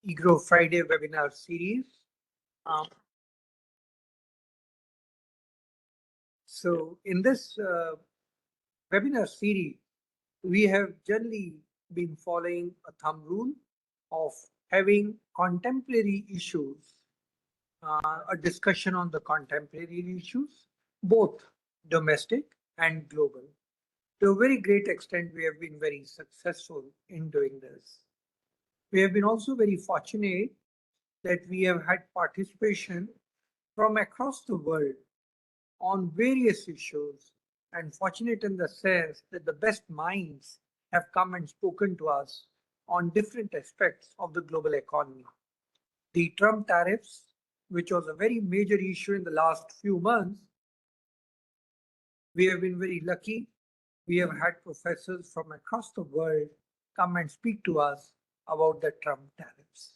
EGROW Friday webinar series. Um, so in this webinar series, we have generally been following a thumb rule of having contemporary issues, a discussion on the contemporary issues, both domestic and global. To a very great extent, we have been very successful in doing this. We have been also very fortunate that we have had participation from across the world on various issues, and fortunate in the sense that the best minds have come and spoken to us on different aspects of the global economy. The Trump tariffs, which was a very major issue in the last few months, we have been very lucky. We have had professors from across the world come and speak to us about the Trump tariffs.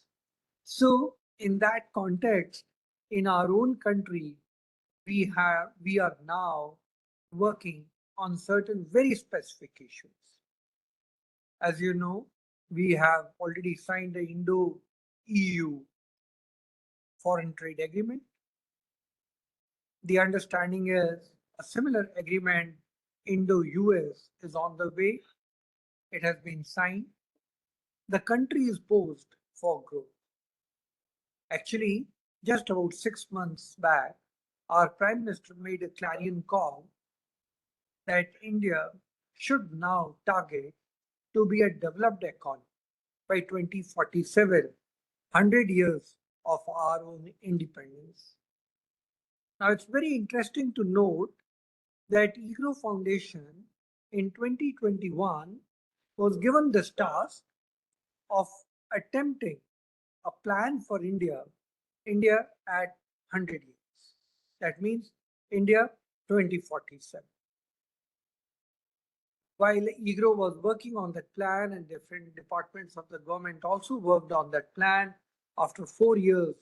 So, in that context, in our own country, we are now working on certain very specific issues. As you know, we have already signed the Indo-EU foreign trade agreement. The understanding is a similar agreement Indo-US is on the way. It has been signed. The country is poised for growth. Actually, just about 6 months back, our Prime Minister made a clarion call that India should now target to be a developed economy by 2047, 100 years of our own independence. Now, it's very interesting to note that EGROW Foundation in 2021 was given this task of attempting a plan for India at 100 years. That means India 2047. While EGROW was working on that plan and different departments of the government also worked on that plan, after 4 years,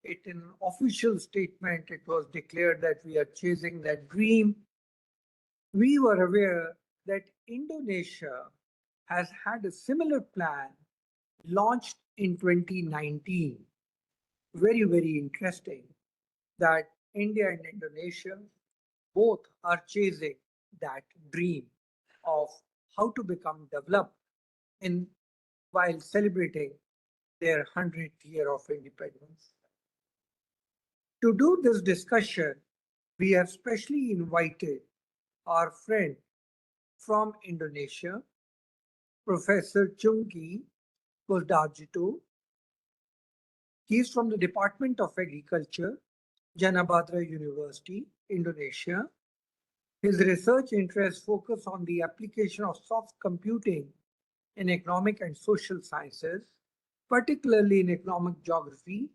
in an official statement, it was declared that we are chasing that dream. We were aware that Indonesia has had a similar plan launched in 2019. Very, very interesting that India and Indonesia both are chasing that dream of how to become developed in while celebrating their 100th year of independence. To do this discussion, we have specially invited our friend from Indonesia, Professor Chungki Kusdarjito. He is from the Department of Agriculture, Janabadra University, Indonesia. His research interests focus on the application of soft computing in economic and social sciences, particularly in economic geography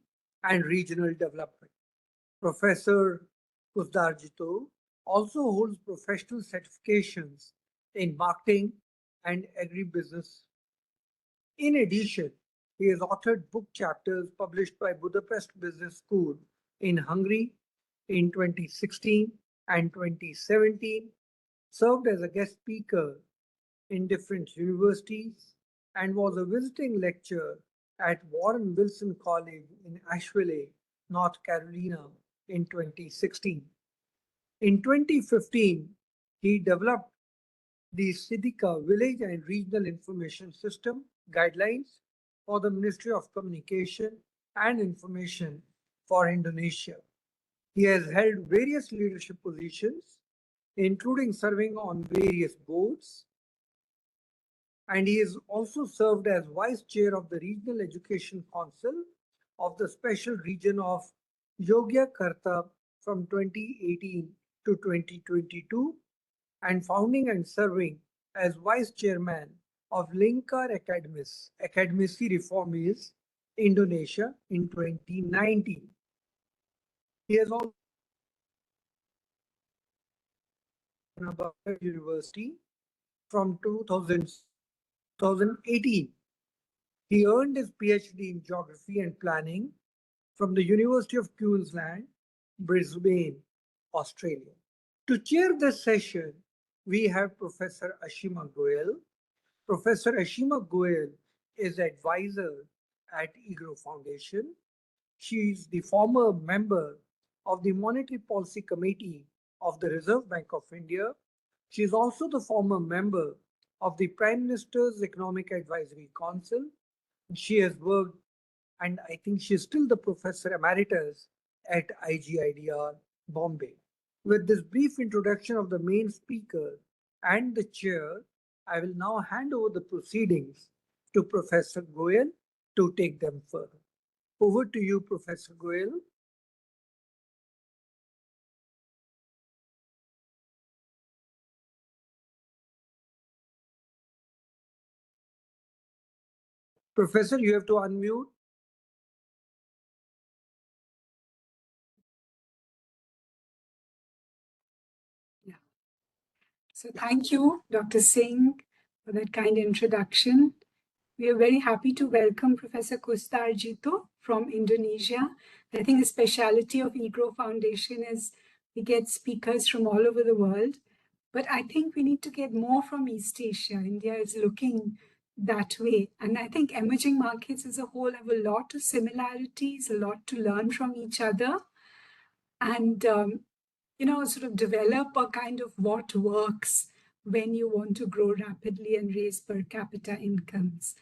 and regional development. Professor Kusdarjito also holds professional certifications in marketing and agribusiness. In addition, he has authored book chapters published by Budapest Business School in Hungary in 2016 and 2017, served as a guest speaker in different universities, and was a visiting lecturer at Warren Wilson College in Asheville, North Carolina in 2016. In 2015, he developed the Sidika Village and Regional Information System guidelines for the Ministry of Communication and Information for Indonesia. He has held various leadership positions, including serving on various boards, and he has also served as Vice Chair of the Regional Education Council of the Special Region of Yogyakarta from 2018 to 2022, and founding and serving as Vice Chairman of Lingkar Akademisi Reformis Indonesia in 2019. He has also Janabadra University from 2018. He earned his PhD in Geography and Planning from the University of Queensland, Brisbane, Australia. To chair this session, we have Professor Ashima Goel. Professor Ashima Goel is advisor at IGRO Foundation. She is the former member of the Monetary Policy Committee of the Reserve Bank of India. She is also the former member of the Prime Minister's Economic Advisory Council. She has worked, and I think she is still the Professor Emeritus at IGIDR, Bombay. With this brief introduction of the main speaker and the chair, I will now hand over the proceedings to Professor Goel to take them further. Over to you, Professor Goel. Professor, you have to unmute. Yeah. So thank you, Dr. Singh, for that kind introduction. We are very happy to welcome Professor Kustar Jito from Indonesia. I think the speciality of IGRO Foundation is we get speakers from all over the world, but I think we need to get more from East Asia. India is looking that way. And I think emerging markets as a whole have a lot of similarities, a lot to learn from each other. And, sort of develop a kind of what works when you want to grow rapidly and raise per capita incomes.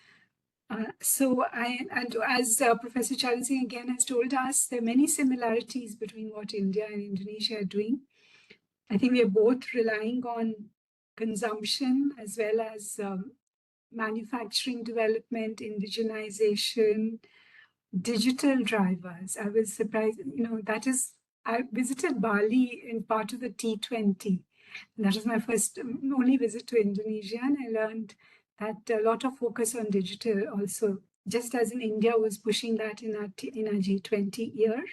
As Professor Charan Singh again has told us, there are many similarities between what India and Indonesia are doing. I think we are both relying on consumption as well as manufacturing development, indigenization, digital drivers. I was surprised, I visited Bali in part of the T20. That was my first, only visit to Indonesia, and I learned that a lot of focus on digital also, just as in India was pushing that in our G20 year.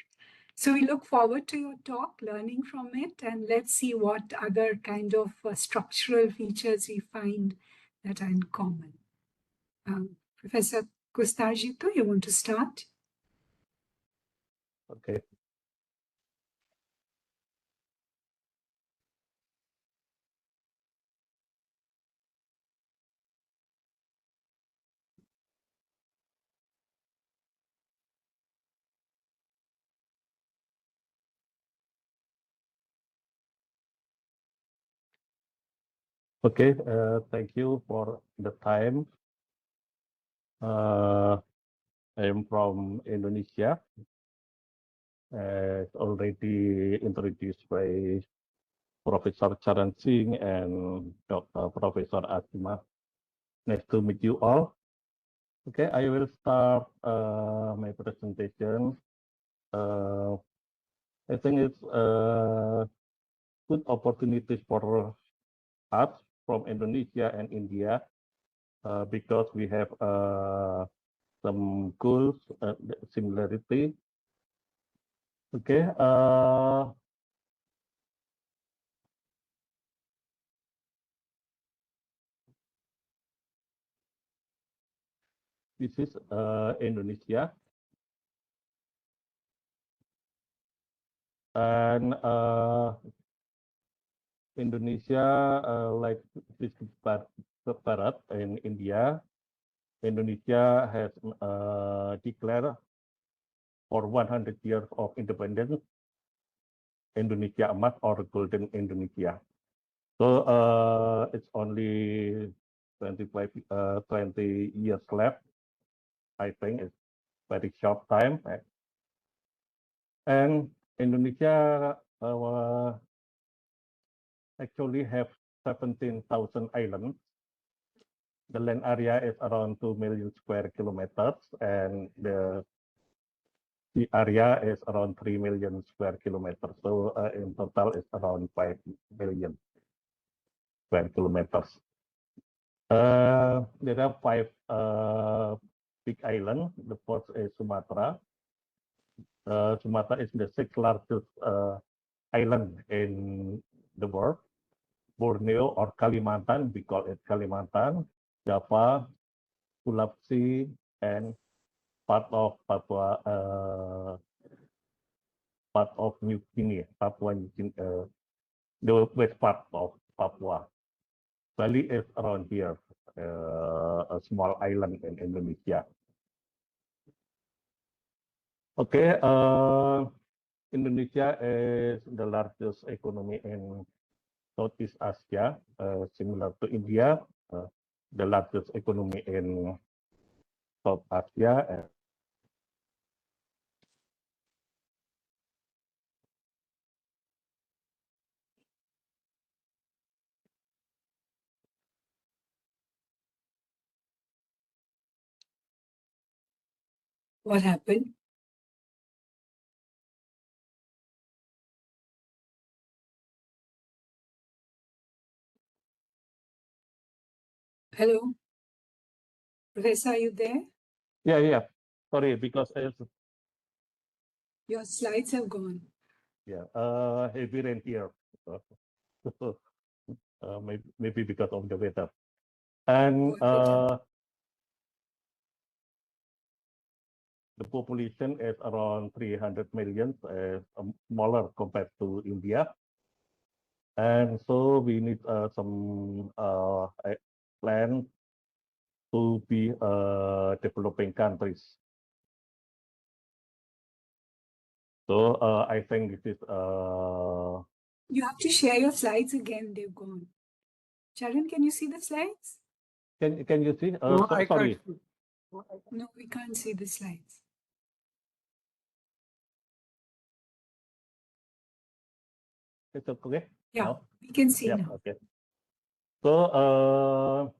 So we look forward to your talk, learning from it, and let's see what other kind of structural features we find that are in common. Professor Kustar Jito, you want to start? Okay. Okay, thank you for the time. I am from Indonesia, as already introduced by Professor Charan Singh and Dr. Professor Asima. Nice to meet you all. Okay, I will start my presentation. I think it's a good opportunity for us from Indonesia and India because we have some goals, similarity. Okay. This is Indonesia. And Indonesia, like this Barat in India, Indonesia has declared for 100 years of independence, Indonesia Emas or Golden Indonesia. So it's only 20 years left. I think it's very short time. And Indonesia actually have 17,000 islands. The land area is around 2 million square kilometers, and the area is around 3 million square kilometers. So in total, it's around 5 million square kilometers. There are 5 big islands. The first is Sumatra. Sumatra is the 6th largest island in the world. Borneo or Kalimantan, we call it Kalimantan, Java, Sulawesi, and part of Papua, part of New Guinea, Papua New Guinea, the west part of Papua. Bali is around here, a small island in Indonesia. Okay, Indonesia is the largest economy in Southeast Asia, similar to India, the largest economy in South Asia. What happened? Hello, Professor, are you there? Yeah. Sorry, because it's Your slides have gone. heavy rain here. Maybe because of the weather. And the population is around 300 million, smaller compared to India. And so we need some plan to be developing countries. So I think this is You have to share your slides again. They've gone. Charan, can you see the slides? can you see? No, I Sorry. can't see. No, we can't see the slides. It's okay. Yeah, No? we can see Yeah. now. Okay. So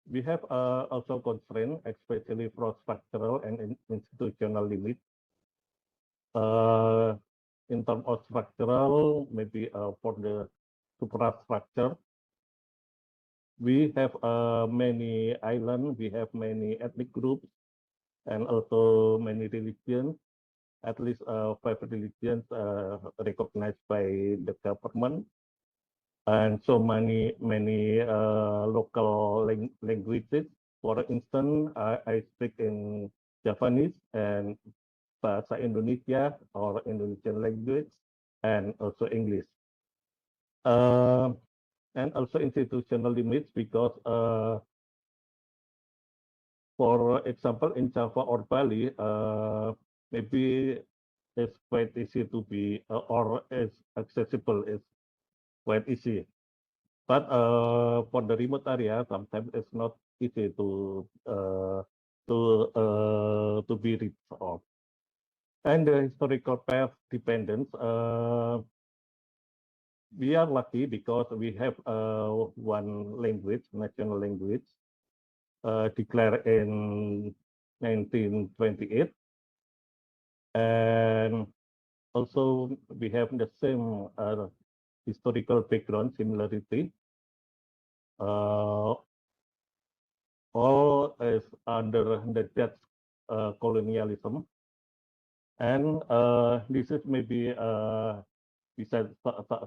we have also constraint, especially for structural and institutional limits. In terms of structural, maybe for the suprastructure, we have many islands, we have many ethnic groups, and also many religions. At least 5 religions recognized by the government, and so many local languages. For instance, I speak in Japanese and Bahasa Indonesia or Indonesian language, and also English. And also institutional limits because, for example, in Java or Bali, maybe it's quite easy to be or it's accessible. It's quite easy. But for the remote area, sometimes it's not easy to be reached of. And the historical path dependence, we are lucky because we have one language, national language, declared in 1928, and also we have the same historical background similarity. All is under the Dutch colonialism, and this is maybe we said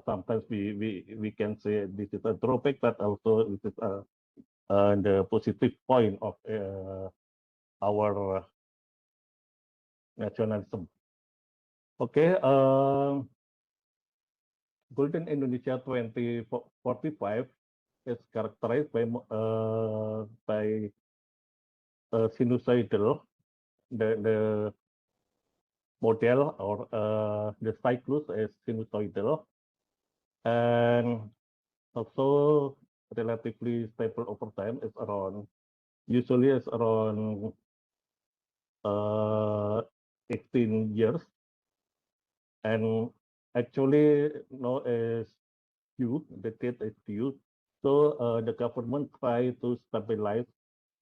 sometimes we can say this is a drawback, but also this is the positive point of our nationalism. Okay, Golden Indonesia 2045 is characterized by sinusoidal, the model or the cyclus is sinusoidal, and also relatively stable over time. Is around usually is around 18 years, and actually now is due. The date is due. So the government try to stabilize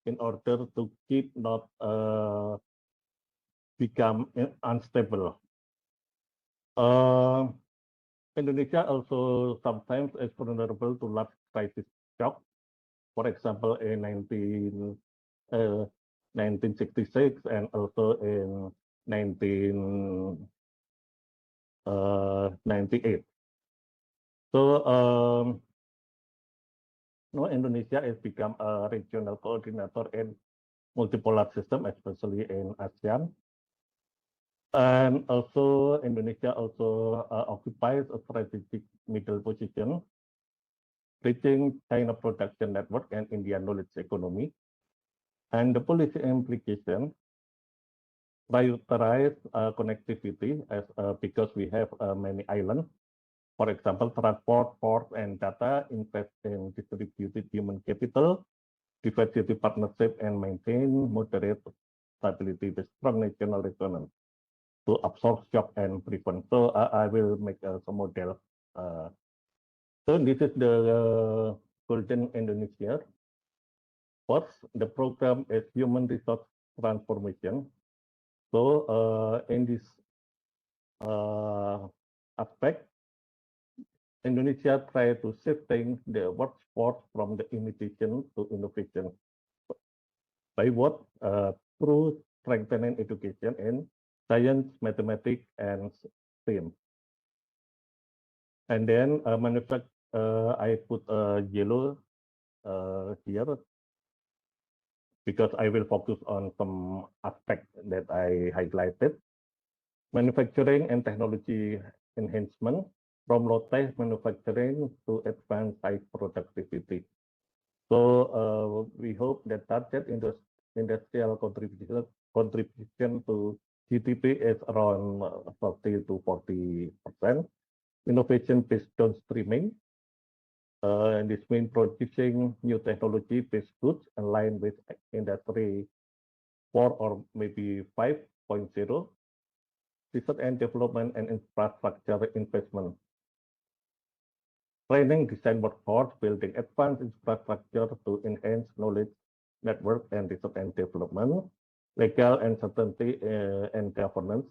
in order to keep not become unstable. Indonesia also sometimes is vulnerable to large crisis shock. For example, in 1966 and also in 1998. So now Indonesia has become a regional coordinator in multipolar system, especially in ASEAN. And also Indonesia also occupies a strategic middle position, reaching China production network and India knowledge economy. And the policy implication prioritize connectivity as because we have many islands. For example, transport, port, and data, invest in distributed human capital, diversity partnership, and maintain moderate stability with strong national resonance to absorb shock and prevent. So I will make some model. So this is the Golden Indonesia. First, the program is human resource transformation. So in this aspect, Indonesia try to shifting the workforce from the imitation to innovation. By what? Through strengthening education in science, mathematics, and STEM. And then I put yellow here because I will focus on some aspect that I highlighted. Manufacturing and technology enhancement from low-tech manufacturing to advanced high productivity. So we hope that target industrial contribution to GDP is around 30 to 40%. Innovation based on streaming. And this means producing new technology-based goods aligned with industry 4 or maybe 5.0. Research and development and infrastructure investment. Training design workforce, building advanced infrastructure to enhance knowledge network and research and development. Legal uncertainty and governance.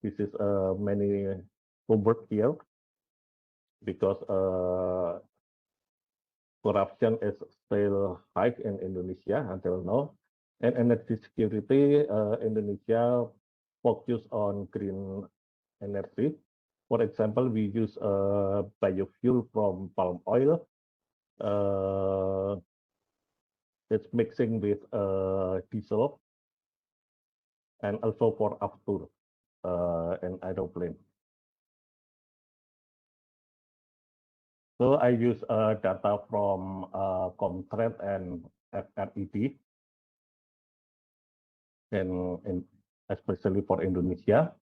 This is many homework here because corruption is still high in Indonesia until now. And energy security, Indonesia focus on green energy. For example, we use biofuel from palm oil. It's mixing with diesel and also for after and aeroplane. So I use data from Comtrade and FRED, and especially for Indonesia.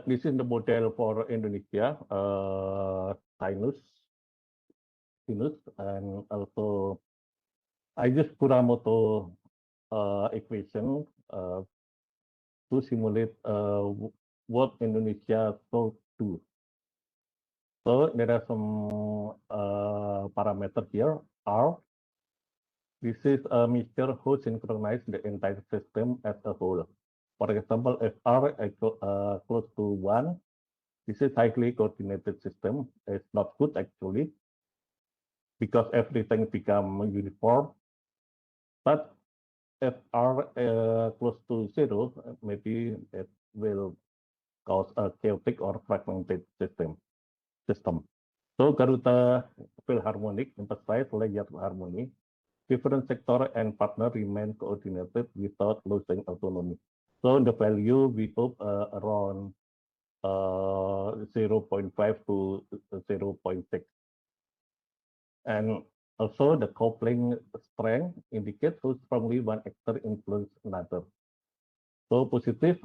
This is the model for Indonesia, sinus, and also I use Kuramoto equation to simulate what Indonesia should do. So there are some parameters here. R. This is a mixture who synchronize the entire system as a whole. For example, if R equal, close to 1, this is highly coordinated system. It's not good actually, because everything become uniform. But if R close to 0, maybe it will cause a chaotic or fragmented system. So Garuda Philharmonic emphasize layered harmony. Different sector and partner remain coordinated without losing autonomy. So the value we hope around 0.5 to 0.6. And also the coupling strength indicates how strongly one actor influence another. So positive,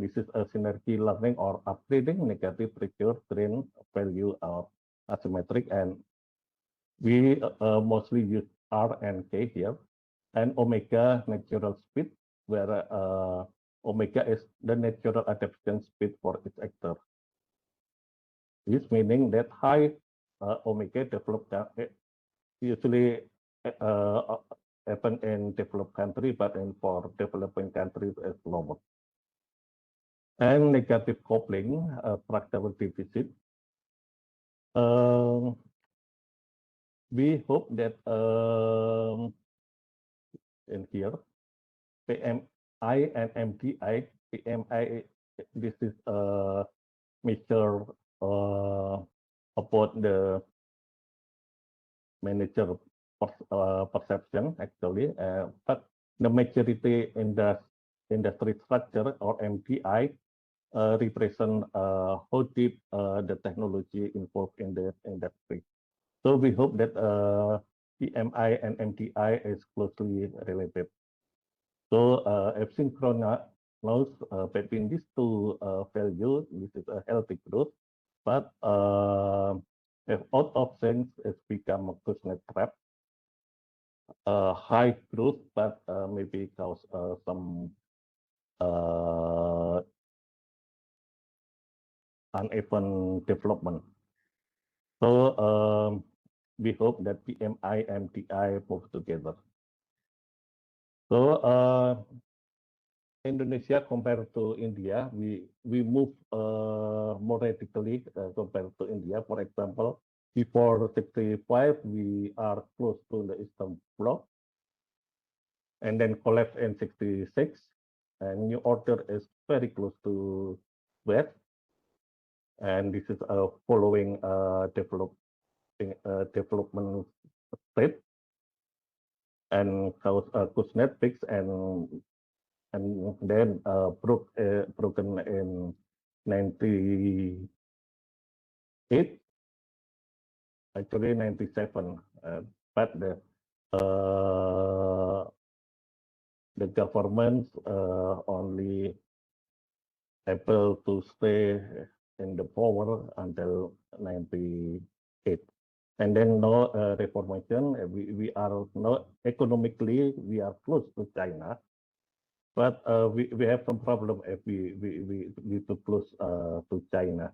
this is a synergy learning or upgrading. Negative pressure drain value are asymmetric, and we mostly use R and K here, and omega natural speed, where omega is the natural adaptation speed for each actor. This meaning that high omega developed usually happen in developed country, but for developing countries is lower. And negative coupling, fractal deficit. We hope that in here, PMI and MDI, PMI, this is a measure about the manager perception actually, but the maturity in the industry structure or MDI represent how deep the technology involved in the industry. So we hope that PMI and MDI is closely related. So asynchronous between these two values, this is a healthy growth. But if out of sync, it's become a Kuznets trap. High growth, but maybe cause some uneven development. So we hope that PMI and DI move together. So Indonesia compared to India, we move more radically compared to India. For example, before 65, we are close to the Eastern Bloc, and then collapse in 66, and New Order is very close to West, and this is following development state, and Kuznets fix and then broken in 98, actually 97, but the government only able to stay in the power until 98. And then no reformation, we are not economically, we are close to China. But we have some problem if we too close to China.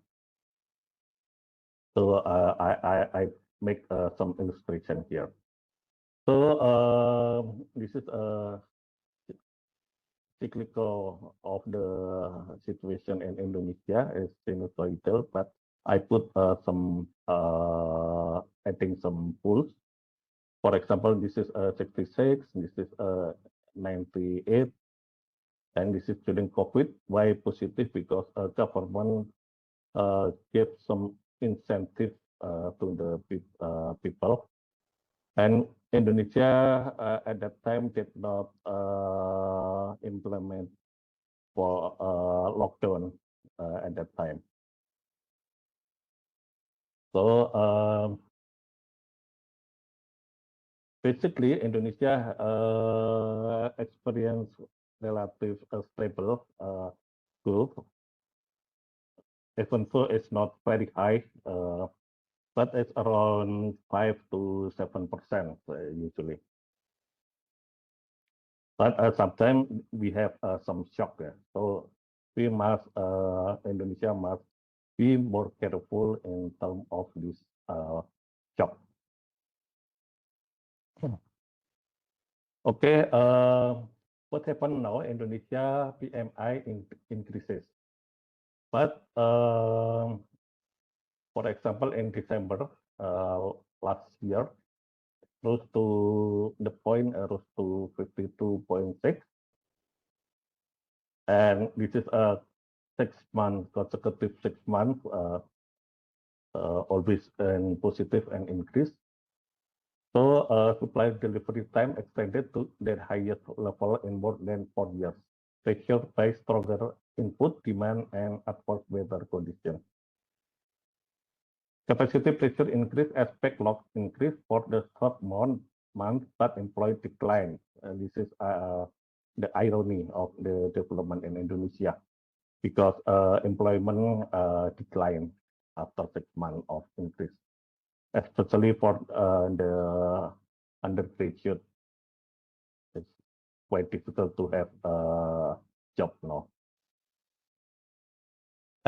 So I make some illustration here. So this is a cyclical of the situation in Indonesia is sinusoidal, but I put some adding some rules. For example, this is 66, this is 98. And this is during COVID. Why positive? Because government gave some incentive to the people. And Indonesia at that time did not implement for lockdown at that time. So basically, Indonesia experienced relative stable growth. Even though it's not very high, but it's around 5 to 7% usually. But sometimes we have some shock there. So we must, Indonesia must be more careful in terms of this shock. Okay, what happened now? Indonesia PMI increases. But for example, in December last year, rose to the point rose to 52.6, and this is a 6-month consecutive 6 months always in positive and increase. So supply delivery time extended to their highest level in more than 4 years, pressured by stronger input demand and adverse weather conditions. Capacity pressure increase as backlog increase for the third month, but employee decline. This is the irony of the development in Indonesia, because employment decline after 6 months of increase, especially for the undergraduate. It's quite difficult to have a job now.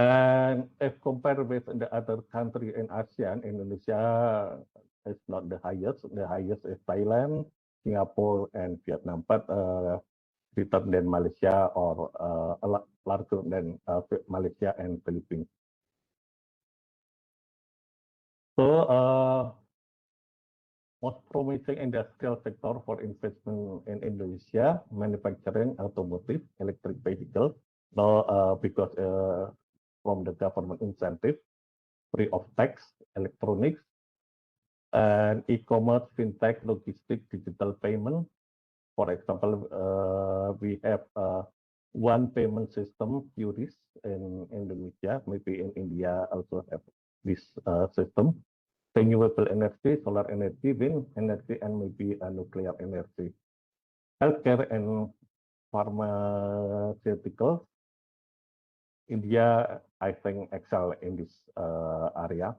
And if compared with the other country in ASEAN, Indonesia is not the highest. The highest is Thailand, Singapore, and Vietnam, but greater than Malaysia or larger than Malaysia and Philippines. So most promising industrial sector for investment in Indonesia: manufacturing, automotive, electric vehicles. Now because from the government incentive, free of tax, electronics, and e-commerce, fintech, logistics, digital payment. For example, we have one payment system, QRIS, in Indonesia. Maybe in India also have this system. Renewable energy, solar energy, wind energy, and maybe nuclear energy. Healthcare and pharmaceuticals, India, I think, excel in this area.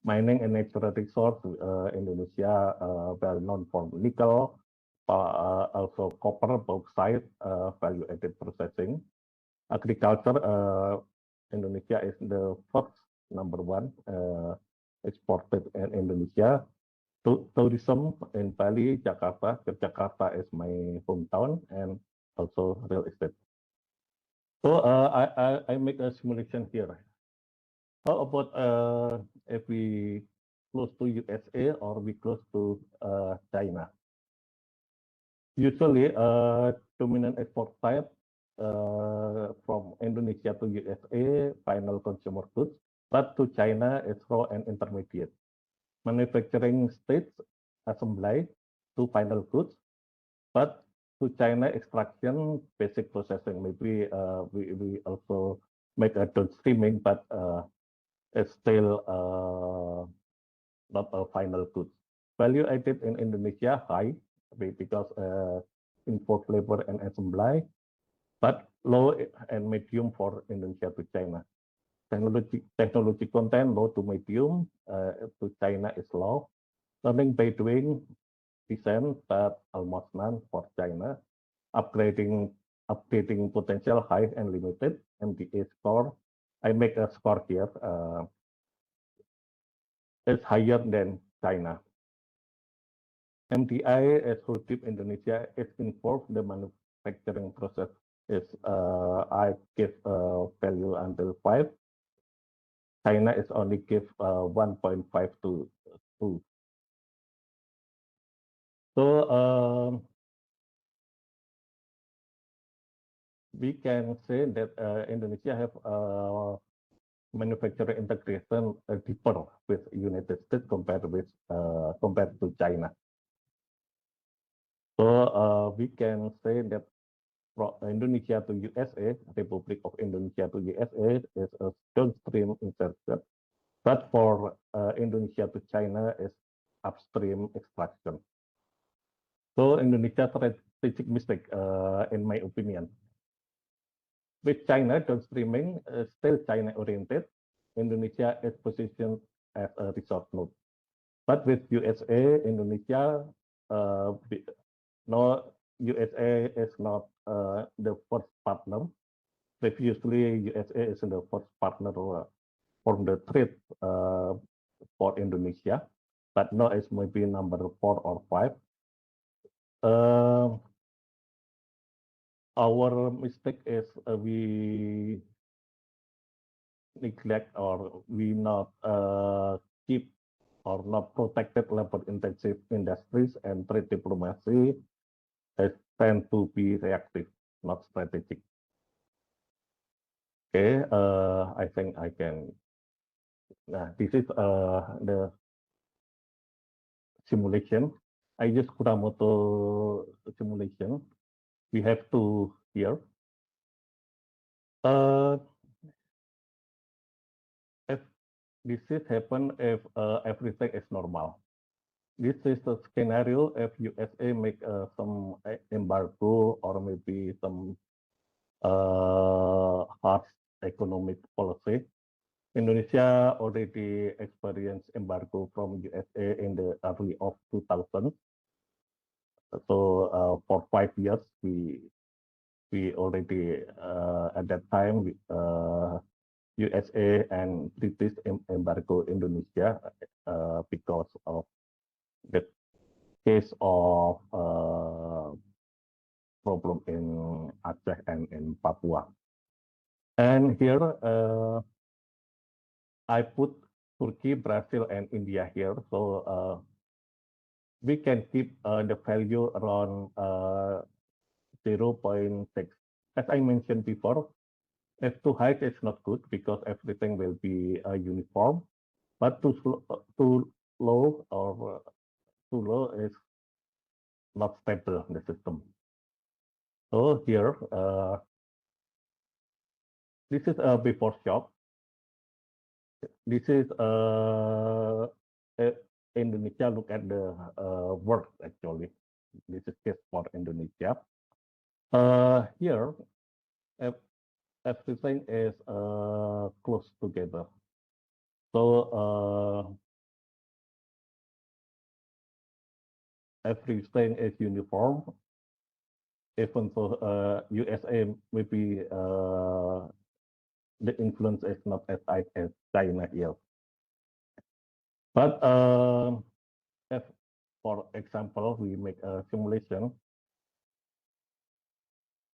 Mining and natural resource, Indonesia well known for nickel, also copper, bauxite, value-added processing. Agriculture, Indonesia is the first #1 exported in Indonesia. Tourism in Bali, Jakarta. Jakarta is my hometown, and also real estate. So I make a simulation here. How about if we close to USA or we close to China? Usually, dominant export type from Indonesia to USA, final consumer goods, but to China, it's raw and intermediate. Manufacturing states assembly to final goods, but to China extraction, basic processing. Maybe we also make a downstreaming, but it's still not a final goods. Value added in Indonesia high because import labor and assembly, but low and medium for Indonesia to China. Technology content low to medium, to China is low. Learning by doing, decent, but almost none for China. Updating potential high and limited. MBA score, I make a score here. It's higher than China. MDI is Rudip Indonesia is involved the manufacturing process is I give value until 5. China is only give 1.5 to 2. So we can say that Indonesia have manufacturing integration deeper with United States compared to China. So we can say that from Indonesia to USA, Republic of Indonesia to USA is a downstream insertion, but for Indonesia to China is upstream extraction. So Indonesia strategic mistake, in my opinion. With China downstreaming, still China oriented, Indonesia is positioned as a resource node. But with USA, Indonesia, no, USA is not the first partner. Previously, USA is the first partner for the trade for Indonesia, but now it's maybe number 4 or 5. Our mistake is we neglect or we not keep or not protected labor intensive industries, and trade diplomacy tend to be reactive, not strategic. Okay, I think I can. This is the simulation. I use Kuramoto simulation. We have two here. If this is happen if everything is normal. This is a scenario if USA make some embargo or maybe some harsh economic policy. Indonesia already experienced embargo from USA in the early of 2000. So for 5 years, we already at that time USA and British embargo Indonesia because of the case of problem in Aceh and in Papua. And here I put Turkey, Brazil, and India here. So we can keep the value around 0.6. As I mentioned before, if too high, it's not good because everything will be uniform. But too low or too low is not stable in the system. So here, this is a before shock. This is Indonesia. Look at the work actually. This is case for Indonesia. Here, ev- everything is close together. So everything is uniform. Even though USA maybe the influence is not as high as China here. But if, for example, we make a simulation,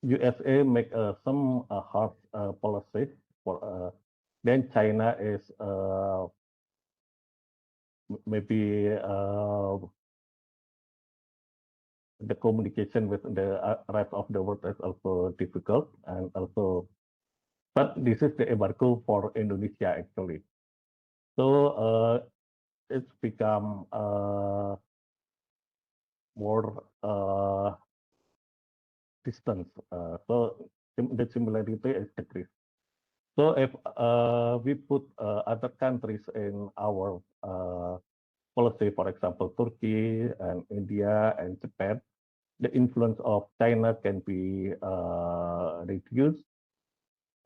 USA make some hard policy for then China is maybe the communication with the rest of the world is also difficult and also, but this is the embargo for Indonesia actually. So it's become more distance. So the similarity is decreased. So if we put other countries in our policy, for example, Turkey and India and Japan, the influence of China can be reduced.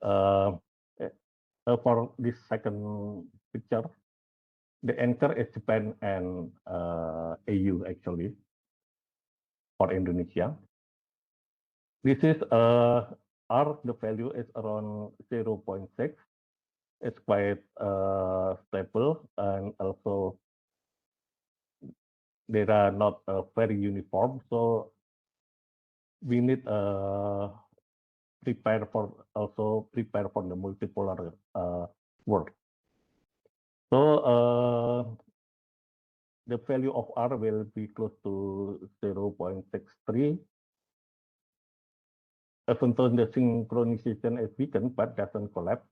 For this second picture, the anchor is Japan and AU actually for Indonesia. This is R, the value is around 0.6. It's quite stable and also they are not very uniform. So we need prepare for the multipolar world. So the value of R will be close to 0.63. Even though the synchronization is weakened but doesn't collapse,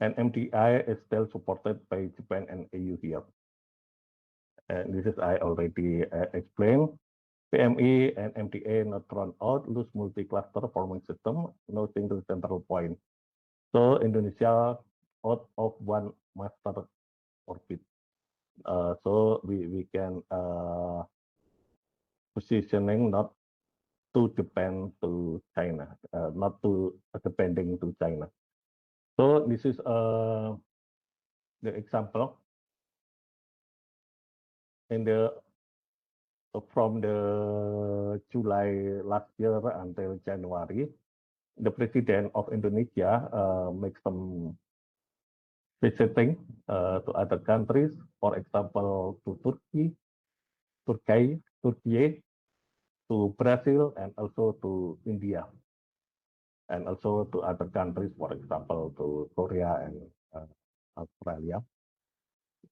and MDI is still supported by Japan and EU here. And this is I already explained. PME and MDA not thrown out, loose multi-cluster forming system, no single central point. So Indonesia out of one master orbit. So we can positioning not to depend to China, not to depending to China. So this is the example in the from the July last year until January, the president of Indonesia make some visiting to other countries, for example, to Turkey, to Brazil, and also to India, and also to other countries, for example, to Korea and Australia.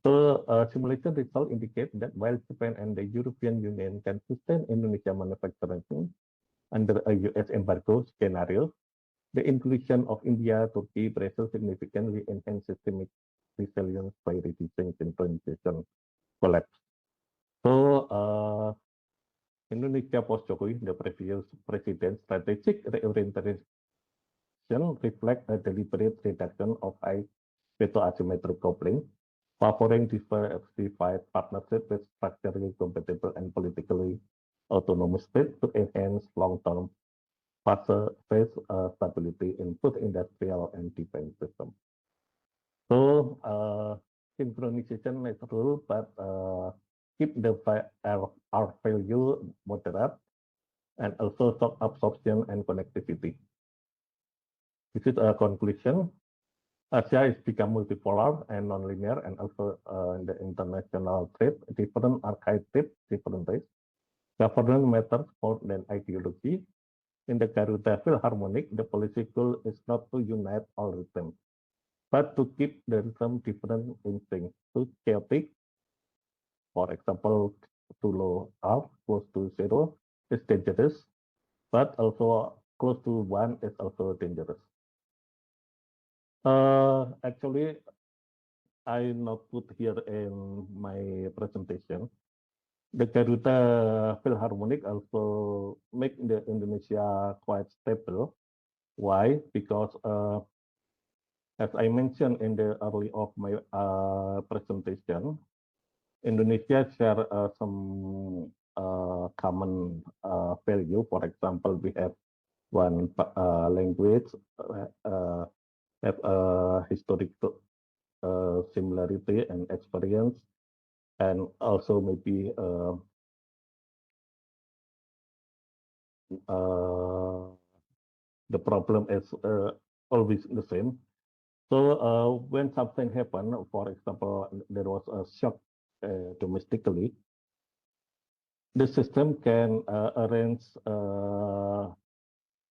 So simulation results indicate that while Japan and the European Union can sustain Indonesia manufacturing under a US embargo scenario, the inclusion of India, Turkey, Brazil significantly enhance systemic resilience by reducing synchronization collapse. So Indonesia post Jokowi, the previous president's strategic reorientation reflect a deliberate reduction of high veto asymmetric coupling, favoring diversified partnership with structurally compatible and politically autonomous states to enhance long-term phase stability in both industrial and defense systems. So synchronization is rule, but keep the R value moderate and also shock absorption and connectivity. This is a conclusion. Asia is become multipolar and nonlinear, and also in the international trade, different archetypes, different ways. Governance matters more than ideology. In the Garuda Philharmonic, the policy goal is not to unite all rhythms, but to keep the rhythm different in sync. Too chaotic, for example, too low R, close to 0 is dangerous, but also close to 1 is also dangerous. Actually, I not put here in my presentation. The Garuda Philharmonic also make the Indonesia quite stable. Why? Because as I mentioned in the early of my presentation, Indonesia share some common value. For example, we have one language have a historical similarity and experience, and also maybe the problem is always the same. So when something happened, for example, there was a shock domestically, the system can arrange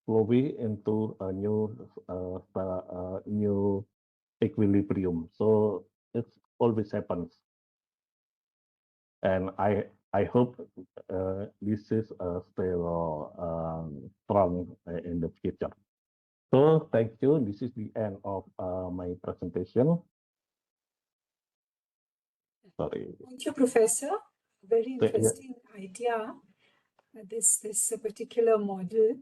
slowly into a new equilibrium. So it always happens, and I hope this is still strong in the future. So thank you. This is the end of my presentation. Sorry. Thank you, Professor. Very Yeah. interesting idea, this particular model.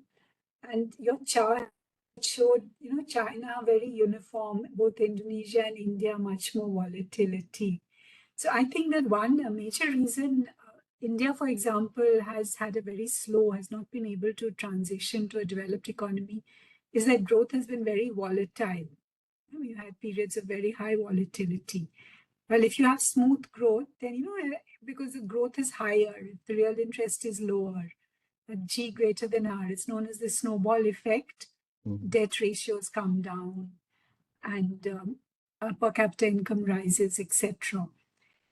And your chart showed, China very uniform, both Indonesia and India, much more volatility. So I think that one major reason India, for example, has had a very slow, has not been able to transition to a developed economy, is that growth has been very volatile. You had periods of very high volatility. Well, if you have smooth growth, then, because the growth is higher, the real interest is lower, G greater than R, it's known as the snowball effect. Debt ratios come down and per capita income rises, etc.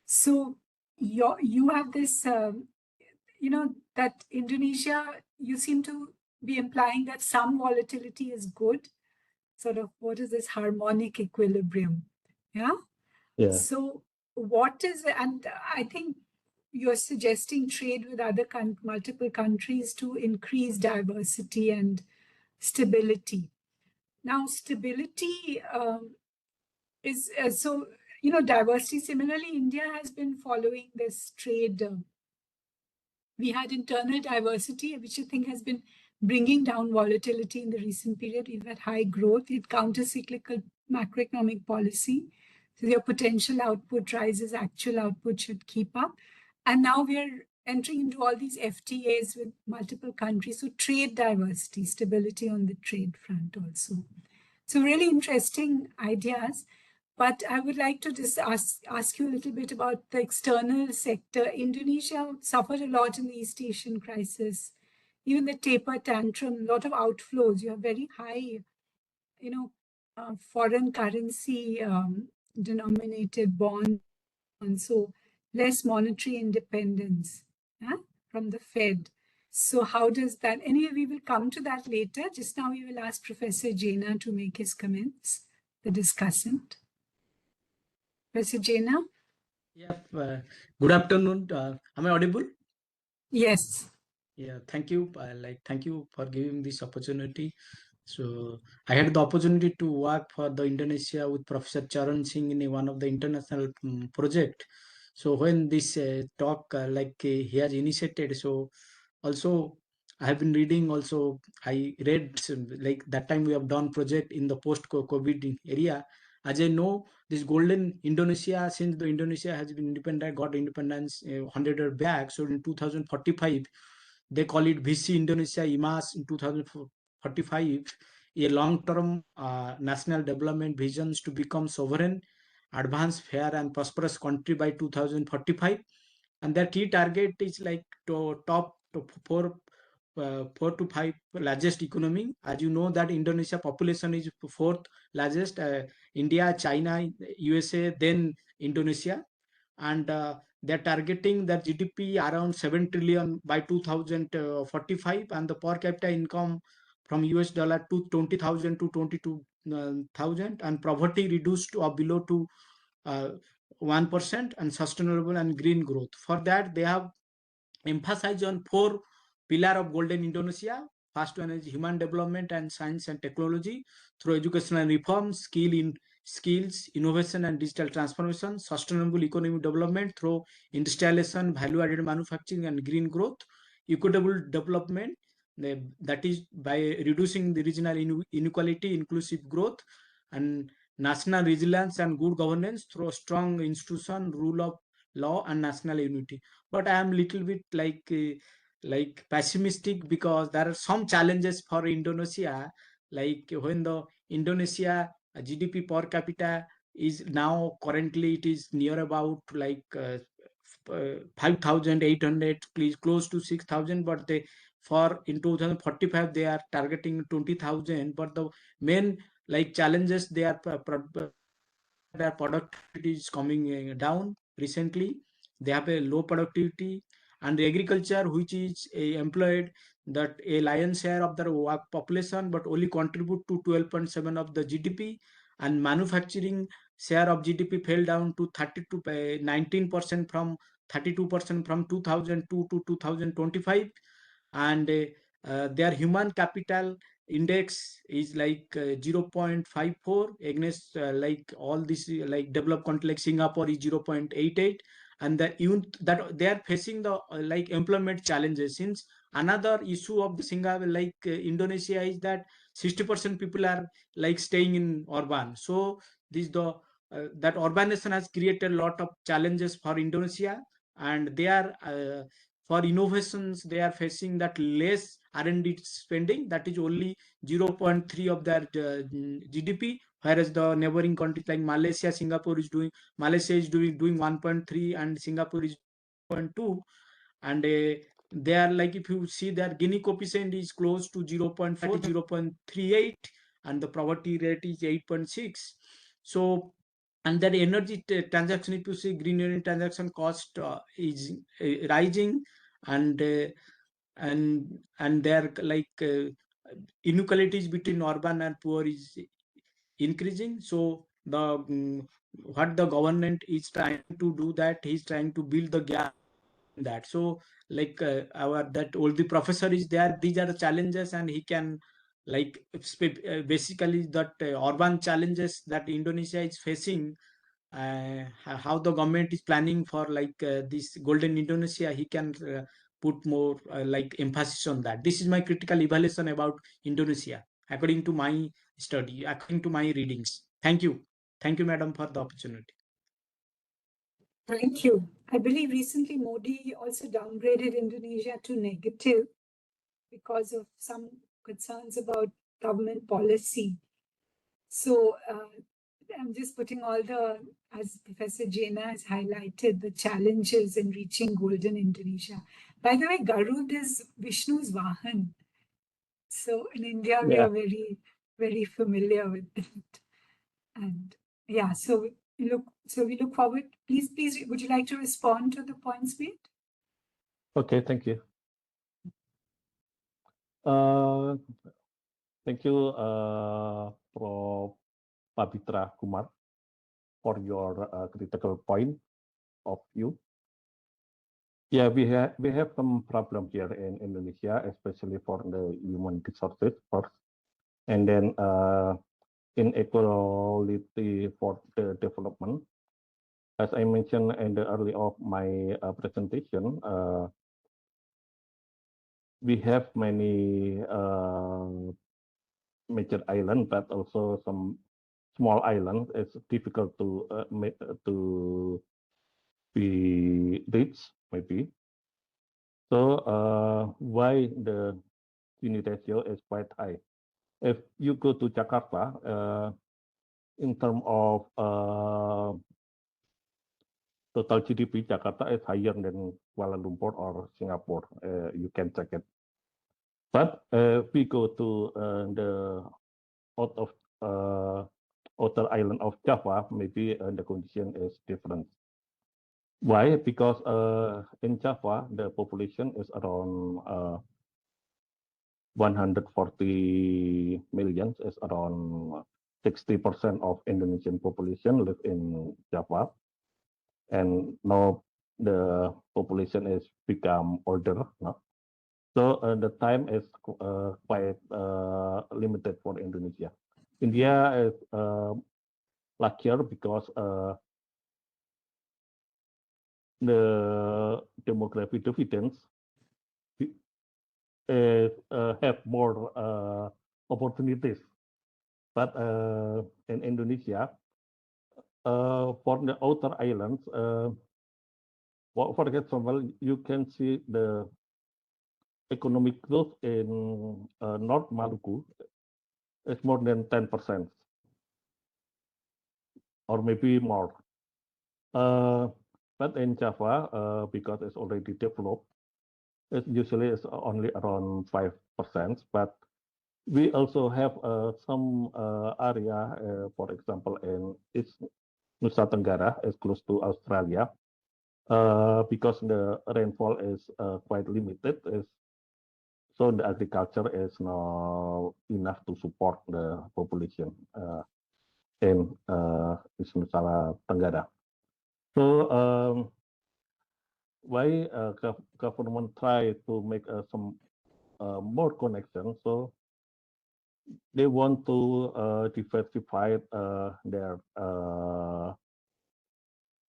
So you have this, that Indonesia, you seem to be implying that some volatility is good. Sort of, what is this harmonic equilibrium? Yeah. Yeah. So what is, and I think you're suggesting trade with other multiple countries to increase diversity and stability. Now, stability is so, diversity. Similarly, India has been following this trade. We had internal diversity, which I think has been bringing down volatility in the recent period. We've had high growth, we had counter-cyclical macroeconomic policy. So your potential output rises, actual output should keep up. And now we are entering into all these FTAs with multiple countries. So trade diversity, stability on the trade front also. So really interesting ideas. But I would like to just ask you a little bit about the external sector. Indonesia suffered a lot in the East Asian crisis. Even the taper tantrum, a lot of outflows. You have very high, foreign currency denominated bonds, and so less monetary independence from the Fed. So how does that, anyway, we will come to that later. Just now we will ask Professor Jaina to make his comments, the discussant. Professor Jaina? Yeah, good afternoon. Am I audible? Yes. Yeah, thank you. Thank you for giving this opportunity. So I had the opportunity to work for the Indonesia with Professor Charan Singh in one of the international project. So when this talk he has initiated, so also I have been reading. Also I read like that time we have done project in the post-COVID area. As I know, this golden Indonesia, since the Indonesia has been independent, got independence 100 years back. So in 2045, they call it VC Indonesia IMAS in 2045, a long-term national development visions to become sovereign, advanced, fair, and prosperous country by 2045. And their key target is like to top to 4 to 5 largest economy. As you know that Indonesia population is fourth largest, India, China, USA, then Indonesia. And they're targeting their GDP around 7 trillion by 2045, and the per capita income from US dollar to 20,000 to 22,000, and poverty reduced to below to 1%, and sustainable and green growth. For that, they have emphasized on 4 pillar of golden Indonesia. First one is human development and science and technology through educational reforms, skills, innovation and digital transformation, sustainable economic development through industrialization, value-added manufacturing and green growth, equitable development, that is by reducing the regional inequality, inclusive growth, and national resilience and good governance through strong institution, rule of law and national unity. But I am little bit like pessimistic because there are some challenges for Indonesia, like when the Indonesia GDP per capita is now currently it is near about like 5,800, please close to 6,000, but they for in 2045 they are targeting 20,000. But the main like challenges they are their productivity is coming down recently. They have a low productivity, and the agriculture which is employed that a lion's share of their work population but only contribute to 12.7 of the GDP, and manufacturing share of GDP fell down to 32 19% from 32% from 2002 to 2025. And their human capital index is like 0.54 against like all this like developed country like Singapore is 0.88. And the youth that they are facing the like employment challenges, since another issue of the Singapore like Indonesia is that 60% people are like staying in urban. So this the that urbanization has created a lot of challenges for Indonesia, and they are for innovations they are facing that less R&D spending, that is only 0.3 of their GDP, whereas the neighboring countries like Malaysia, Singapore is doing, Malaysia is doing 1.3 and Singapore is 0.2. And they are like, if you see their Gini coefficient is close to 0.4, 0.38, and the poverty rate is 8.6. So, and that energy transaction, if you see green energy transaction cost is rising, and and there like inequalities between urban and poor is increasing. So the what the government is trying to do, that he's trying to build the gap in that. So like our that all the professor is there, these are the challenges, and he can like basically that urban challenges that Indonesia is facing, how the government is planning for like this golden Indonesia, he can put more like emphasis on that. This is my critical evaluation about Indonesia according to my study, according to my readings. Thank you madam for the opportunity. Thank you. I believe recently Modi also downgraded Indonesia to negative because of some concerns about government policy. So I'm just putting all the, as Professor Jaina has highlighted, the challenges in reaching golden Indonesia. By the way, Garud is Vishnu's Vahan. So in India, we Yeah. are very, very familiar with it. And yeah, so we look forward. Please, would you like to respond to the points made? Okay, thank you. Thank you, Prof. Pavitra Kumar, for your critical point of view. Yeah, we have some problem here in Indonesia, especially for the human resources first, and then inequality for the development. As I mentioned in the early of my presentation, we have many major islands, but also some small islands. It's difficult to be reached, maybe. So why the Gini ratio is quite high? If you go to Jakarta, in terms of total GDP, Jakarta is higher than Kuala Lumpur or Singapore. You can check it. But if we go to the out of outer island of Java, maybe the condition is different. Why? Because in Java, the population is around 140 million, is around 60% of Indonesian population live in Java. And now the population is become older. No? So the time is quite limited for Indonesia. India is luckier because the demographic dividends have more opportunities. But in Indonesia, for the outer islands, for example, you can see the economic growth in North Maluku is more than 10% or maybe more. But in Java, because it's already developed, it usually is only around 5%. But we also have some area, for example, in East Nusa Tenggara, is close to Australia, because the rainfall is quite limited. So the agriculture is not enough to support the population in East Nusa Tenggara. So why government try to make some more connections? So they want to diversify their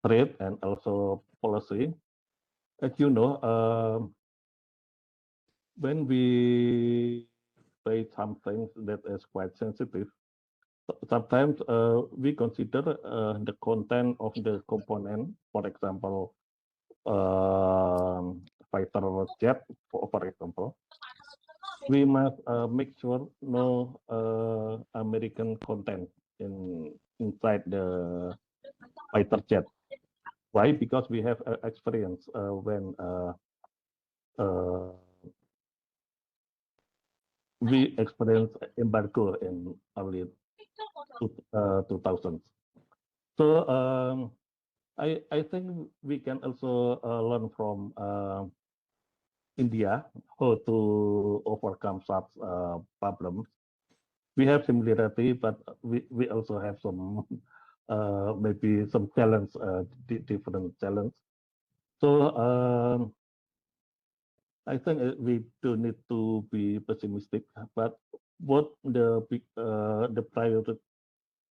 trade and also policy. As you know, when we say something that is quite sensitive, sometimes we consider the content of the component, for example, fighter jet, for example. We must make sure no American content inside the fighter jet. Why? Because we have experience when we experienced embargo in early 2000s. So I think we can also learn from India how to overcome such problems. We have similarity, but we also have some maybe some challenge, different challenge. So I think we do need to be pessimistic, but what the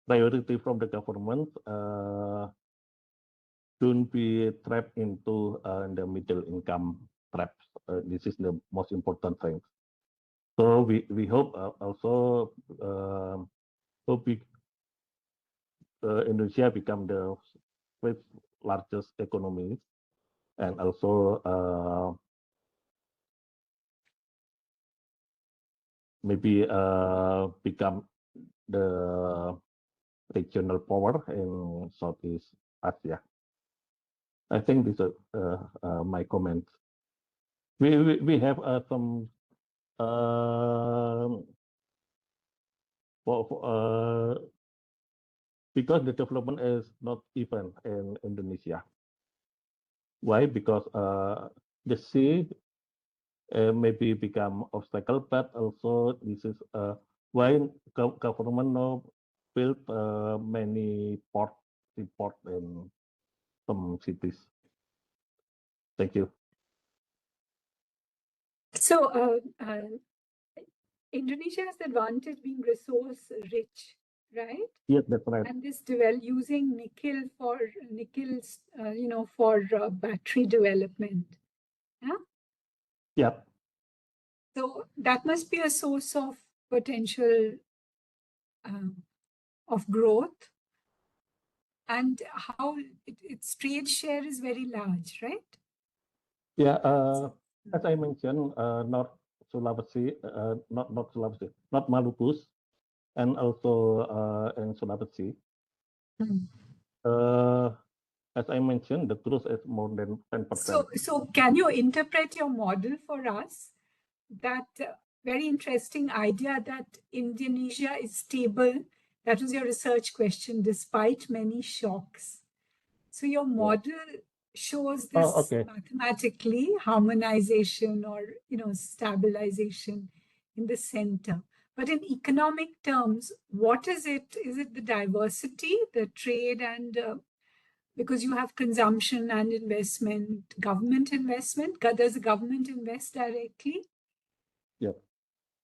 priority from the government don't be trapped into the middle income traps. This is the most important thing. So we hope also hope Indonesia become the fifth largest economy, and also maybe become the regional power in Southeast Asia. I think these are my comments. We have some because the development is not even in Indonesia. Why? Because the sea maybe become obstacle, but also this is why government now build many port in some cities. Thank you. So Indonesia has the advantage being resource rich, right? Yes, that's right. And this using nickel for battery development. Yeah. Yeah. So that must be a source of potential of growth, and how its trade share is very large, right? Yeah. As I mentioned, North Sulawesi, not Sulawesi, not Maluku, and also in Sulawesi. As I mentioned, the growth is more than 10%. So can you interpret your model for us? That very interesting idea that Indonesia is stable. That was your research question, despite many shocks. So your model shows this mathematically harmonization or stabilization in the center. But in economic terms, what is it? Is it the diversity, the trade, and because you have consumption and investment, government investment? Does the government invest directly? Yep.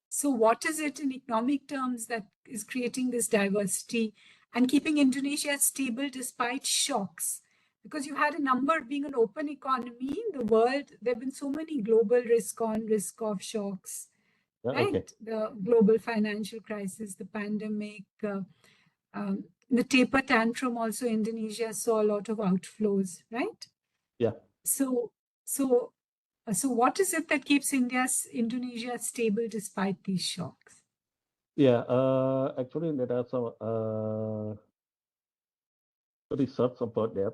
So what is it in economic terms that is creating this diversity and keeping Indonesia stable despite shocks? Because you had a number being an open economy in the world, there have been so many global risk on, risk off shocks, right? The global financial crisis, the pandemic, the taper tantrum also, Indonesia saw a lot of outflows, right? Yeah. So So what is it that keeps Indonesia stable despite these shocks? Yeah, actually there are some research about that.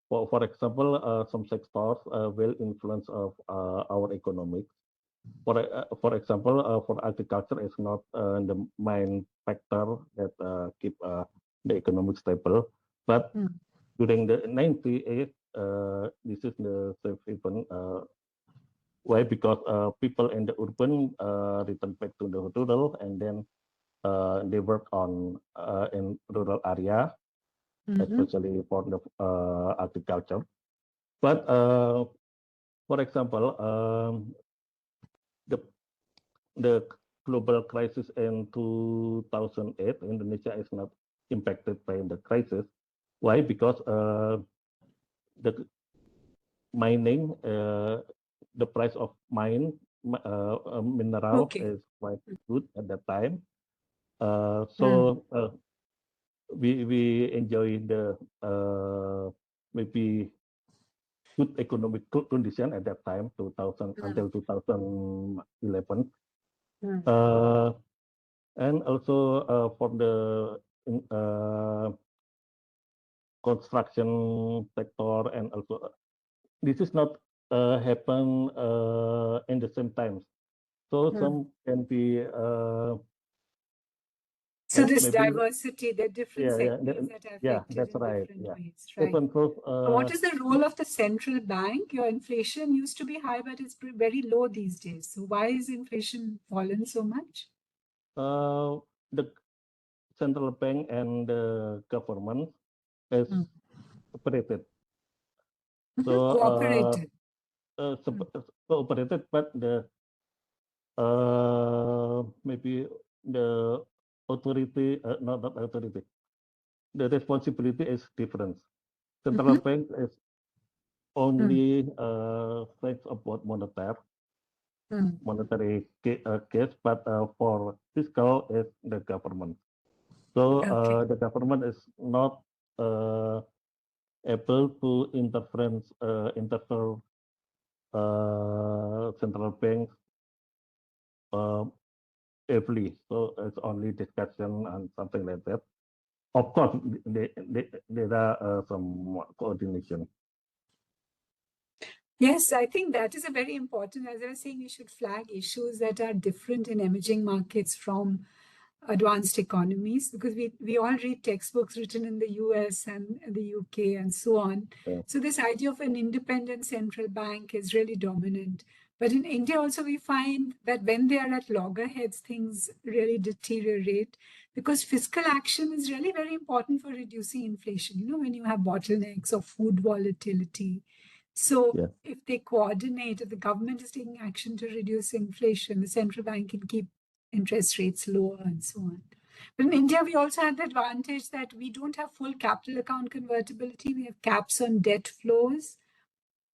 For example, some sectors will influence of our economics. For example, for agriculture is not the main factor that keep the economic stable, but during the 98, this is the safe haven. Why? Because people in the urban return back to the rural, and then they work on in rural area, especially for the agriculture. But for example, the the global crisis in 2008, Indonesia is not impacted by the crisis. Why? Because the mining, the price of mineral Okay. is quite good at that time. We enjoy the maybe good economic condition at that time, 2000 until 2011. And also for the construction sector, and also this is not happen in the same time. So some can be So this maybe diversity, the different sectors that are yeah, affected that's in right. different Yeah. ways, So right? What is the role of the central bank? Your inflation used to be high, but it's very low these days. So why is inflation fallen so much? The central bank and the government is separated. So Cooperated. cooperated, but the maybe the authority, not authority, the responsibility is different. Central bank is only thinks about monetary case, but for fiscal is the government. So Okay. the government is not able to interfere central banks heavily. So it's only discussion and something like that. Of course, there are some coordination. Yes, I think that is a very important. As I was saying, we should flag issues that are different in emerging markets from advanced economies, because we all read textbooks written in the US and the UK and so on. Yeah. So this idea of an independent central bank is really dominant. But in India also we find that when they are at loggerheads, things really deteriorate, because fiscal action is really very important for reducing inflation. You know, when you have bottlenecks or food volatility. So Yeah. if they coordinate, if the government is taking action to reduce inflation, the central bank can keep interest rates lower and so on. But in India, we also have the advantage that we don't have full capital account convertibility. We have caps on debt flows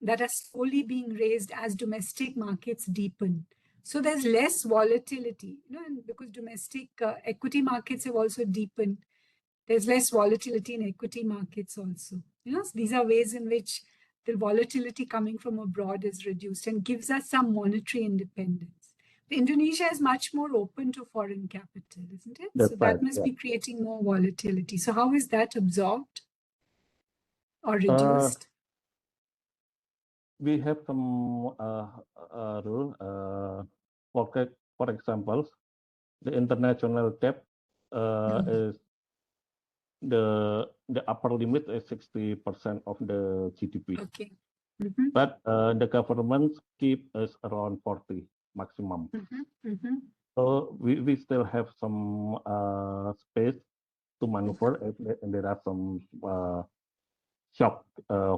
that are slowly being raised as domestic markets deepen. So there's less volatility, you know, and because domestic equity markets have also deepened, there's less volatility in equity markets also. You know, so these are ways in which the volatility coming from abroad is reduced and gives us some monetary independence. Indonesia is much more open to foreign capital, isn't it? That's So right. that must Yeah. be creating more volatility. So how is that absorbed or reduced? We have some rule. For example, the international debt is the upper limit is 60% of the GDP. Okay. But the government keep us around 40 maximum. So we still have some space to maneuver if there are some shock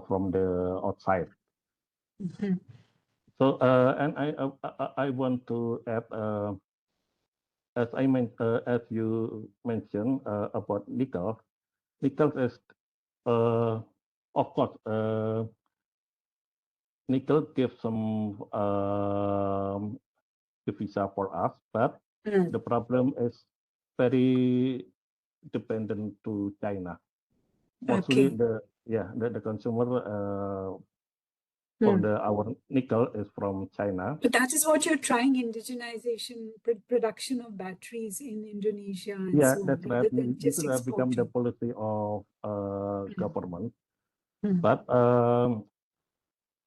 from the outside. So and I want to add as you mentioned about nickel. Nickel is of course nickel gives some visa for us, but the problem is very dependent to China. Mostly Okay. the consumer For our nickel is from China. But that is what you're trying, indigenization, production of batteries in Indonesia and Yeah, so that's on, right. rather than This just has become the exporting. policy of government. Mm. But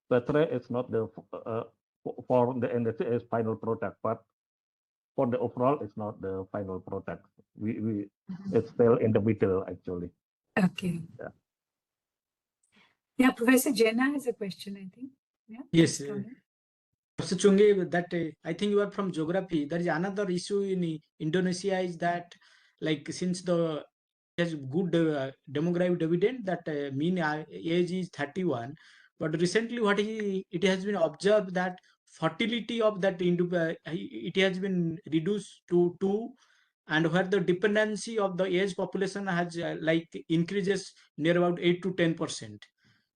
battery is not the for the industry is final product, but for the overall it's not the final product. We it's still in the middle actually. Okay. Yeah. Yeah, Professor Jenna has a question, I think. Yeah. Yes, please come in. Professor Chungi, that I think you are from geography. There is another issue in Indonesia is that, like, since the has good demographic dividend, that mean age is 31, but recently it has been observed that fertility of that it has been reduced to 2, and where the dependency of the age population has like increases near about 8 to 10%.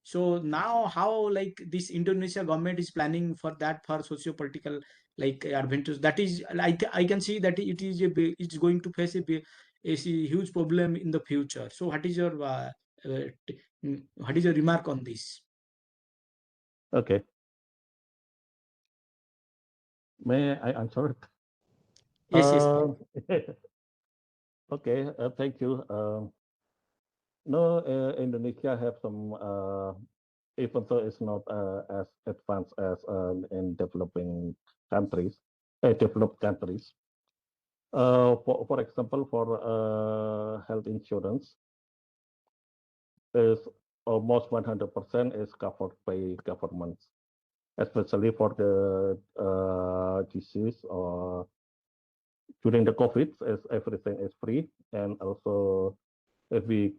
So now how like this Indonesia government is planning for that, for socio-political like advantage, that is I can see that it's going to face a huge problem in the future. So what is your what is your remark on this? Okay. May I answer it? Yes, yes. Okay, thank you. No, Indonesia have some, even though it's not as advanced as in developing countries, developed countries. For example, for health insurance, is almost 100% is covered by governments, especially for the disease or during the COVID, as everything is free, and also if we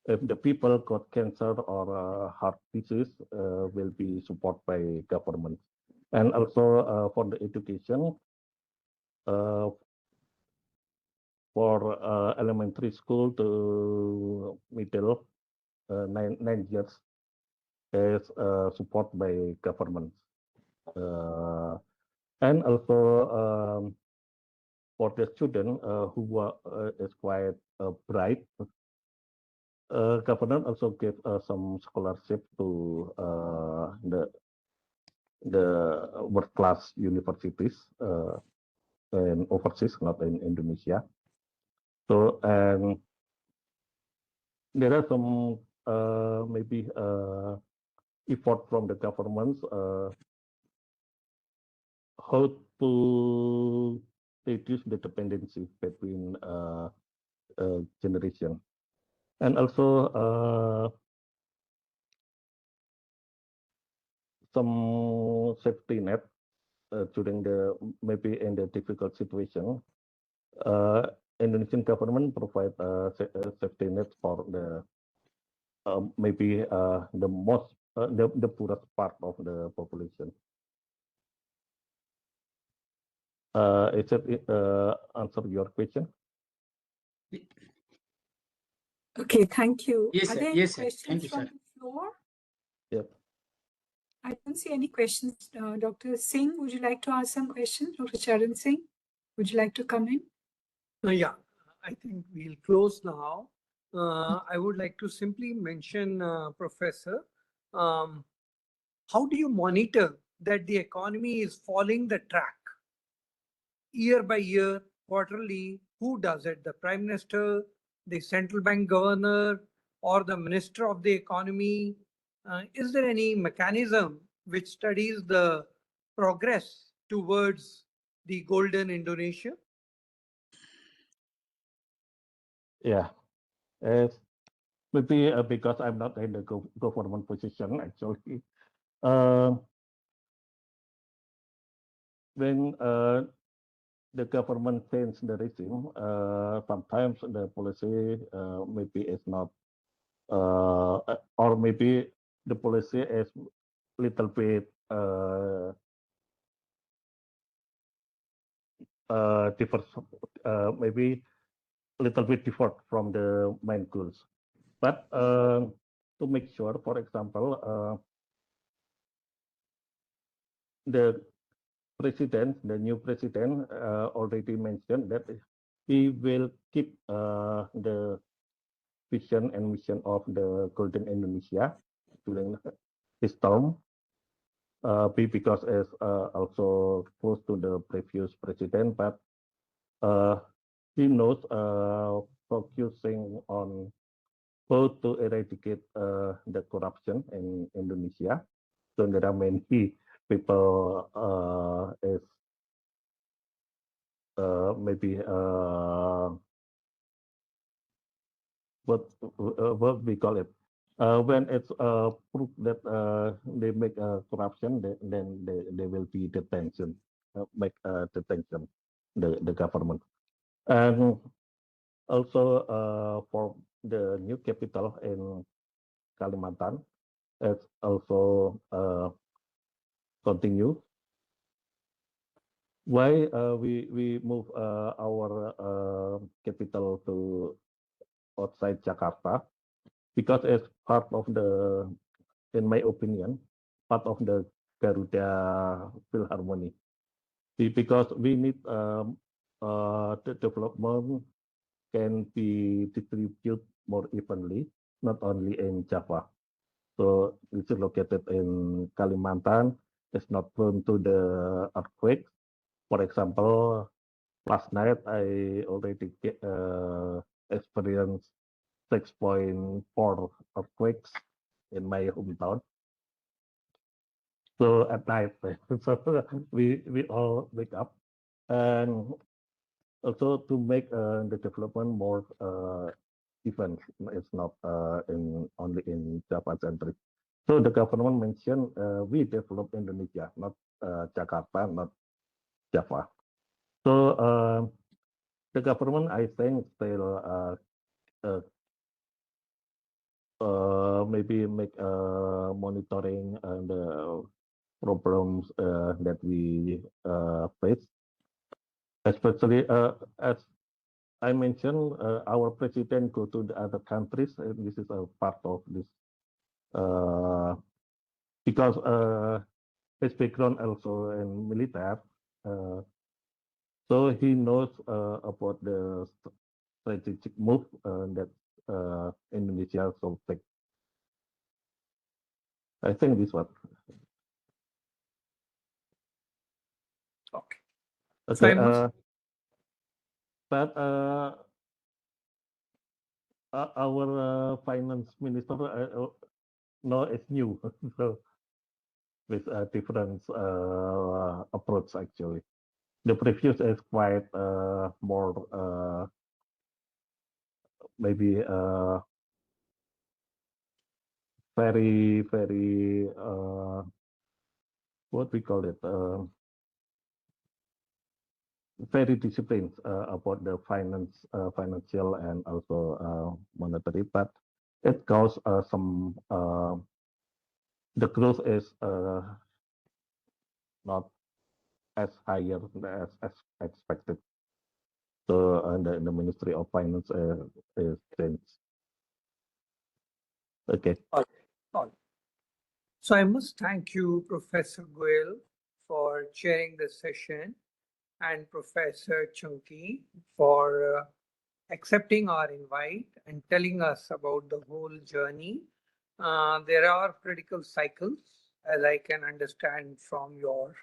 if the people got cancer or heart disease, will be supported by government, and also for the education, uh, for elementary school to middle, 9 years is supported by government, and also for the student who is quite bright. Government also gave some scholarship to the world class universities in overseas, not in Indonesia. So and there are some maybe effort from the governments how to reduce the dependency between generation, and also some safety net during the maybe in the difficult situation. Indonesian government provide safety net for the maybe the most the poorest part of the population. Is it answer your question? Okay, thank you. Yes, Are sir. there any Yes, sir. questions Thank you, from sir. the floor? Yep. I don't see any questions. Dr. Singh, would you like to ask some questions? Dr. Charan Singh, would you like to come in? Yeah, I think we'll close now. I would like to simply mention, Professor, how do you monitor that the economy is following the track year by year, quarterly? Who does it? The Prime Minister, the central bank governor, or the Minister of the Economy? Is there any mechanism which studies the progress towards the golden Indonesia? Yeah. It's maybe because I'm not in the government position actually. When the government change the regime, sometimes the policy maybe is not, or maybe the policy is little bit different, maybe little bit different from the main goals. But to make sure, for example, the president, the new president, already mentioned that he will keep the vision and mission of the Golden Indonesia during this term. Because it's also close to the previous president, but he knows focusing on how to eradicate the corruption in Indonesia. So there are many people is maybe what we call it. When it's proof that they make corruption, then they will be detention, make detention, the government. And also for the new capital in Kalimantan, it's also continue. Why we move our capital to outside Jakarta? Because it's part of the, in my opinion, part of the Garuda Philharmony. Because we need the development can be distributed more evenly, not only in Java. So it's located in Kalimantan. It's not prone to the earthquakes. For example, last night I already experienced 6.4 earthquakes in my hometown. So at night, so we all wake up, and also to make the development more even. It's not only in Java centric. So the government mentioned we develop Indonesia, not Jakarta, not Java. So the government, I think, still maybe make monitoring the problems that we face, especially as I mentioned, our president go to the other countries. This is a part of this because his background also in military, so he knows about the strategic move that Indonesia should take. I think this one. Okay. Okay. Simon? But our finance minister no, it's new, so with a different approach actually. The previous is quite more maybe very what we call it very disciplined about the financial and also monetary, but it caused some the growth is not as higher as expected. So the Ministry of Finance is changed. Okay. All right. So I must thank you, Professor Goel, for chairing the session, and Professor Chunky for accepting our invite and telling us about the whole journey. There are critical cycles, as I can understand from your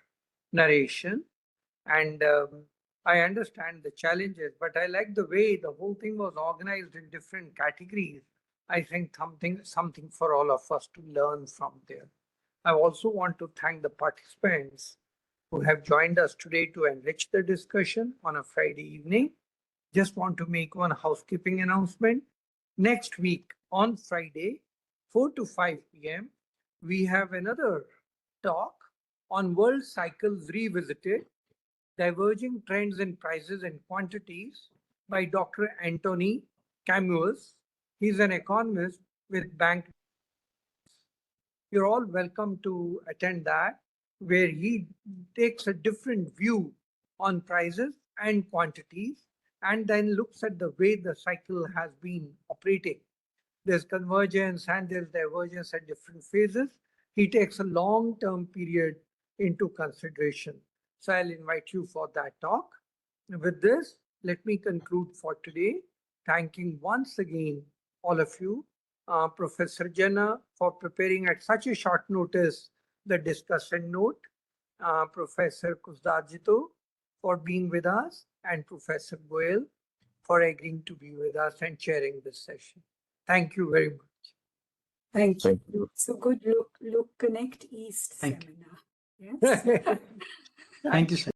narration, and I understand the challenges, but I like the way the whole thing was organized in different categories. I think something for all of us to learn from there. I also want to thank the participants who have joined us today to enrich the discussion on a Friday evening. Just want to make one housekeeping announcement. Next week on Friday, 4 to 5 p.m., we have another talk on World Cycles Revisited, Diverging Trends in Prices and Quantities by Dr. Anthony Camus. He's an economist with Bank. You're all welcome to attend that, where he takes a different view on prices and quantities and then looks at the way the cycle has been operating. There's convergence and there's divergence at different phases. He takes a long-term period into consideration. So I'll invite you for that talk. With this, let me conclude for today, thanking once again all of you Professor Jana for preparing at such a short notice the discussion note, Professor Kusdajito for being with us, and Professor Goel for agreeing to be with us and chairing this session. Thank you very much. Thank you. Thank you. So good Look Connect East Thank you. seminar. Yes. Thank you, sir.